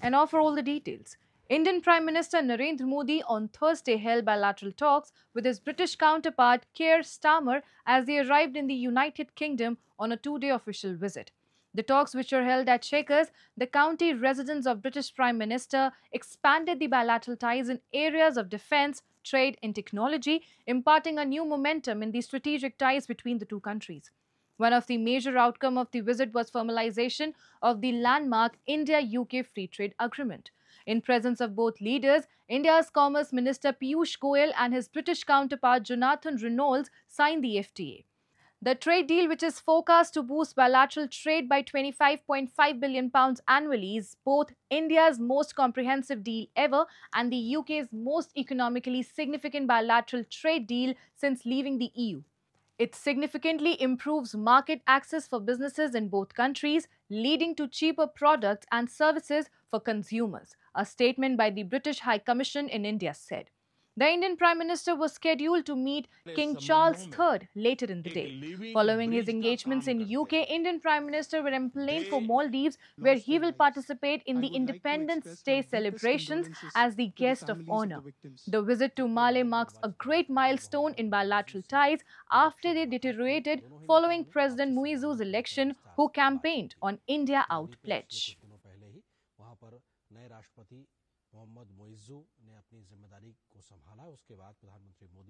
And now for all the details. Indian Prime Minister Narendra Modi on Thursday held bilateral talks with his British counterpart Keir Starmer as they arrived in the United Kingdom on a two-day official visit. The talks, which were held at Chequers, the county residence of British Prime Minister, expanded the bilateral ties in areas of defence, trade and technology, imparting a new momentum in the strategic ties between the two countries. One of the major outcomes of the visit was formalization of the landmark India-UK Free Trade Agreement. In presence of both leaders, India's Commerce Minister Piyush Goyal and his British counterpart Jonathan Reynolds signed the FTA. The trade deal, which is forecast to boost bilateral trade by £25.5 billion annually, is both India's most comprehensive deal ever and the UK's most economically significant bilateral trade deal since leaving the EU. It significantly improves market access for businesses in both countries, leading to cheaper products and services for consumers, a statement by the British High Commission in India said. The Indian Prime Minister was scheduled to meet King Charles III later in the day. Following his engagements in UK, Indian Prime Minister will emplain for Maldives, where he will participate in the Independence Day celebrations as the guest of honor. The visit to Male marks a great milestone in bilateral ties after they deteriorated following President Muizzu's election, who campaigned on India Out pledge. Mohammad Muizzu ने अपनी जिम्मेदारी को संभाला। उसके बाद प्रधानमंत्री मोदी